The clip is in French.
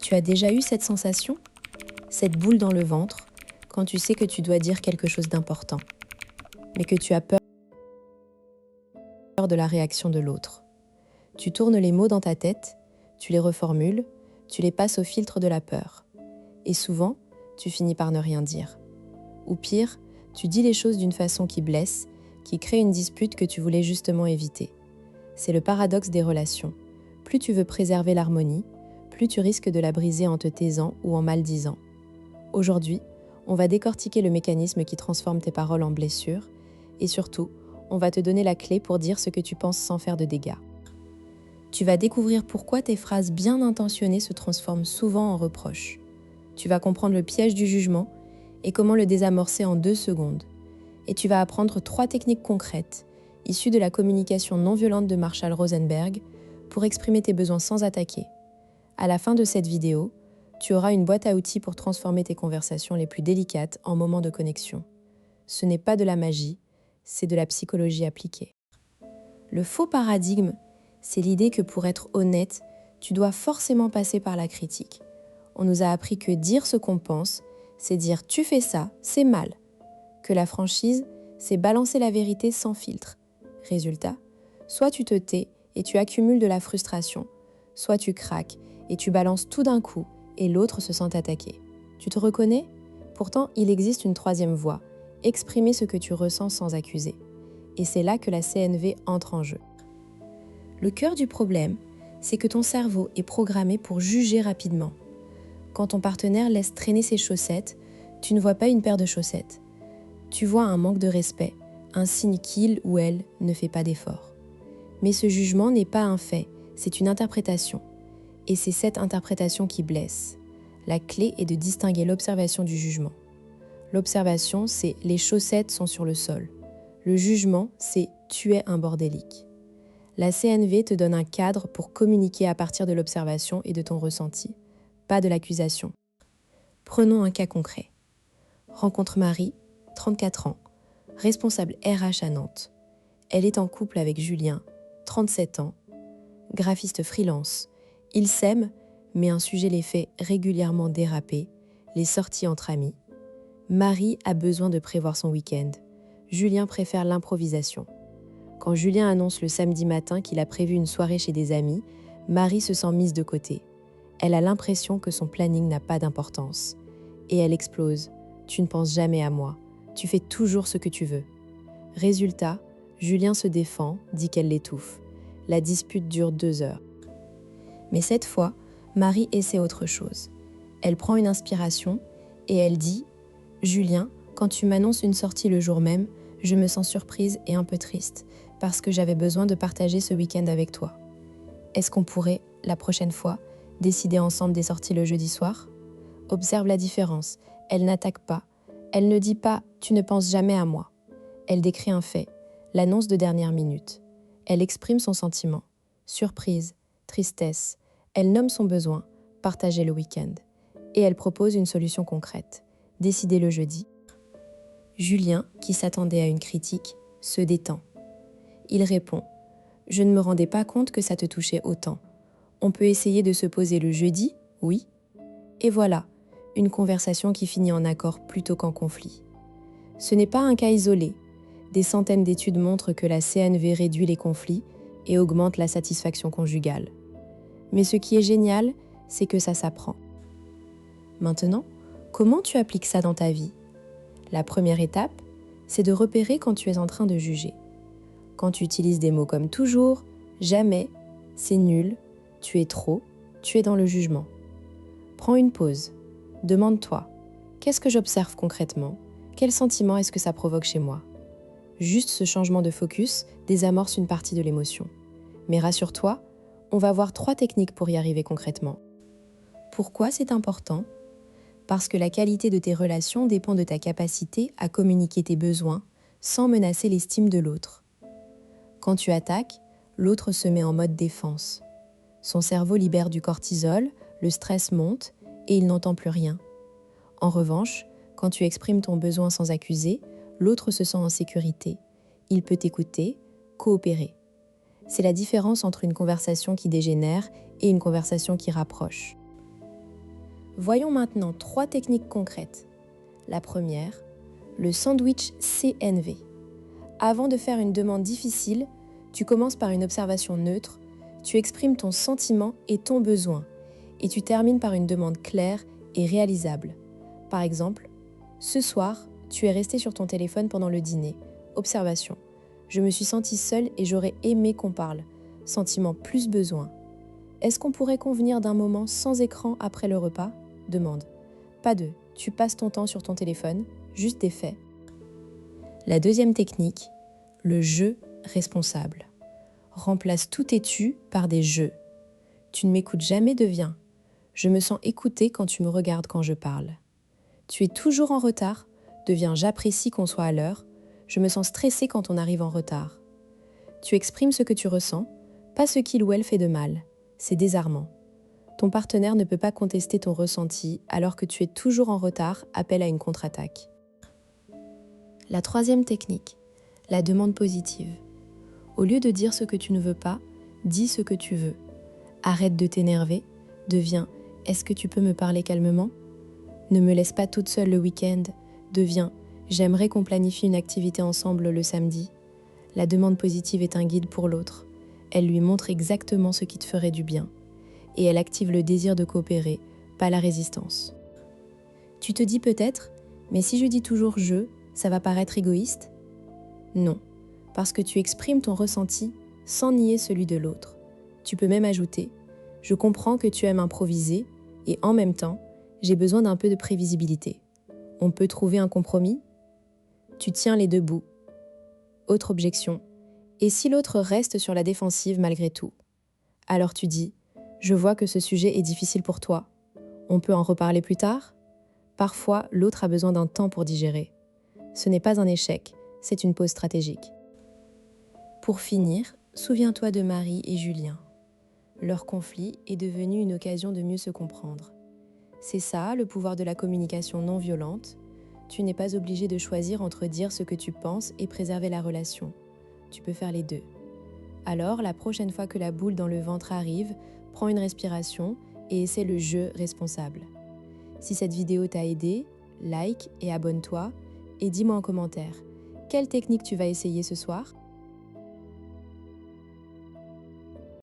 Tu as déjà eu cette sensation, cette boule dans le ventre, quand tu sais que tu dois dire quelque chose d'important, mais que tu as peur de la réaction de l'autre. Tu tournes les mots dans ta tête, tu les reformules, tu les passes au filtre de la peur. Et souvent, tu finis par ne rien dire. Ou pire, tu dis les choses d'une façon qui blesse, qui crée une dispute que tu voulais justement éviter. C'est le paradoxe des relations. Plus tu veux préserver l'harmonie, plus tu risques de la briser en te taisant ou en mal disant. Aujourd'hui, on va décortiquer le mécanisme qui transforme tes paroles en blessures et surtout, on va te donner la clé pour dire ce que tu penses sans faire de dégâts. Tu vas découvrir pourquoi tes phrases bien intentionnées se transforment souvent en reproches. Tu vas comprendre le piège du jugement et comment le désamorcer en 2 secondes. Et tu vas apprendre 3 techniques concrètes, issues de la communication non violente de Marshall Rosenberg, pour exprimer tes besoins sans attaquer. À la fin de cette vidéo, tu auras une boîte à outils pour transformer tes conversations les plus délicates en moments de connexion. Ce n'est pas de la magie, c'est de la psychologie appliquée. Le faux paradigme, c'est l'idée que pour être honnête, tu dois forcément passer par la critique. On nous a appris que dire ce qu'on pense, c'est dire « tu fais ça, c'est mal ». Que la franchise, c'est balancer la vérité sans filtre. Résultat, soit tu te tais et tu accumules de la frustration, soit tu craques et tu balances tout d'un coup et l'autre se sent attaqué. Tu te reconnais ? Pourtant, il existe une 3e voie, exprimer ce que tu ressens sans accuser. Et c'est là que la CNV entre en jeu. Le cœur du problème, c'est que ton cerveau est programmé pour juger rapidement. Quand ton partenaire laisse traîner ses chaussettes, tu ne vois pas une paire de chaussettes. Tu vois un manque de respect, un signe qu'il ou elle ne fait pas d'effort. Mais ce jugement n'est pas un fait, c'est une interprétation. Et c'est cette interprétation qui blesse. La clé est de distinguer l'observation du jugement. L'observation, c'est « les chaussettes sont sur le sol ». Le jugement, c'est « tu es un bordélique ». La CNV te donne un cadre pour communiquer à partir de l'observation et de ton ressenti, pas de l'accusation. Prenons un cas concret. Rencontre Marie, 34 ans, responsable RH à Nantes. Elle est en couple avec Julien, 37 ans, graphiste freelance. Ils s'aiment, mais un sujet les fait régulièrement déraper, les sorties entre amis. Marie a besoin de prévoir son week-end. Julien préfère l'improvisation. Quand Julien annonce le samedi matin qu'il a prévu une soirée chez des amis, Marie se sent mise de côté. Elle a l'impression que son planning n'a pas d'importance. Et elle explose. « Tu ne penses jamais à moi. Tu fais toujours ce que tu veux. » Résultat, Julien se défend, dit qu'elle l'étouffe. La dispute dure 2 heures. Mais cette fois, Marie essaie autre chose. Elle prend une inspiration et elle dit « Julien, quand tu m'annonces une sortie le jour même, je me sens surprise et un peu triste parce que j'avais besoin de partager ce week-end avec toi. Est-ce qu'on pourrait, la prochaine fois, décider ensemble des sorties le jeudi soir ?» Observe la différence. Elle n'attaque pas. Elle ne dit pas « tu ne penses jamais à moi ». Elle décrit un fait, l'annonce de dernière minute. Elle exprime son sentiment. Surprise, tristesse. Elle nomme son besoin, partager le week-end. Et elle propose une solution concrète. Décider le jeudi. Julien, qui s'attendait à une critique, se détend. Il répond « Je ne me rendais pas compte que ça te touchait autant. On peut essayer de se poser le jeudi, oui ?» Et voilà, une conversation qui finit en accord plutôt qu'en conflit. Ce n'est pas un cas isolé. Des centaines d'études montrent que la CNV réduit les conflits et augmente la satisfaction conjugale. Mais ce qui est génial, c'est que ça s'apprend. Maintenant, comment tu appliques ça dans ta vie ? La première étape, c'est de repérer quand tu es en train de juger. Quand tu utilises des mots comme « toujours »,« jamais »,« c'est nul »,« tu es trop », tu es dans le jugement. Prends une pause. Demande-toi « Qu'est-ce que j'observe concrètement ? Quel sentiment est-ce que ça provoque chez moi ?» Juste ce changement de focus désamorce une partie de l'émotion. Mais rassure-toi, on va voir 3 techniques pour y arriver concrètement. Pourquoi c'est important ? Parce que la qualité de tes relations dépend de ta capacité à communiquer tes besoins sans menacer l'estime de l'autre. Quand tu attaques, l'autre se met en mode défense. Son cerveau libère du cortisol, le stress monte et il n'entend plus rien. En revanche, quand tu exprimes ton besoin sans accuser, l'autre se sent en sécurité. Il peut t'écouter, coopérer. C'est la différence entre une conversation qui dégénère et une conversation qui rapproche. Voyons maintenant 3 techniques concrètes. La première, le sandwich CNV. Avant de faire une demande difficile, tu commences par une observation neutre, tu exprimes ton sentiment et ton besoin, et tu termines par une demande claire et réalisable. Par exemple, ce soir, tu es resté sur ton téléphone pendant le dîner. Observation. Je me suis sentie seule et j'aurais aimé qu'on parle. Sentiment plus besoin. Est-ce qu'on pourrait convenir d'un moment sans écran après le repas ? Demande. Pas de « tu passes ton temps sur ton téléphone », juste des faits. La deuxième technique, le jeu responsable. Remplace tout tes tu par des jeux. Tu ne m'écoutes jamais devient. Je me sens écoutée quand tu me regardes quand je parle. Tu es toujours en retard, devient j'apprécie qu'on soit à l'heure. Je me sens stressée quand on arrive en retard. Tu exprimes ce que tu ressens, pas ce qu'il ou elle fait de mal. C'est désarmant. Ton partenaire ne peut pas contester ton ressenti alors que tu es toujours en retard, appelle à une contre-attaque. La troisième technique, la demande positive. Au lieu de dire ce que tu ne veux pas, dis ce que tu veux. Arrête de t'énerver, deviens « est-ce que tu peux me parler calmement ?» Ne me laisse pas toute seule le week-end, deviens « j'aimerais qu'on planifie une activité ensemble le samedi ». La demande positive est un guide pour l'autre. Elle lui montre exactement ce qui te ferait du bien. Et elle active le désir de coopérer, pas la résistance. Tu te dis peut-être « mais si je dis toujours « je », ça va paraître égoïste ?» Non, parce que tu exprimes ton ressenti sans nier celui de l'autre. Tu peux même ajouter « je comprends que tu aimes improviser et en même temps, j'ai besoin d'un peu de prévisibilité. On peut trouver un compromis ?» Tu tiens les deux bouts. Autre objection. Et si l'autre reste sur la défensive malgré tout ? Alors tu dis « je vois que ce sujet est difficile pour toi. On peut en reparler plus tard ?» Parfois, l'autre a besoin d'un temps pour digérer. Ce n'est pas un échec, c'est une pause stratégique. Pour finir, souviens-toi de Marie et Julien. Leur conflit est devenu une occasion de mieux se comprendre. C'est ça, le pouvoir de la communication non violente. Tu n'es pas obligé de choisir entre dire ce que tu penses et préserver la relation. Tu peux faire les deux. Alors, la prochaine fois que la boule dans le ventre arrive, prends une respiration et essaie le jeu responsable. Si cette vidéo t'a aidé, like et abonne-toi et dis-moi en commentaire, quelle technique tu vas essayer ce soir ?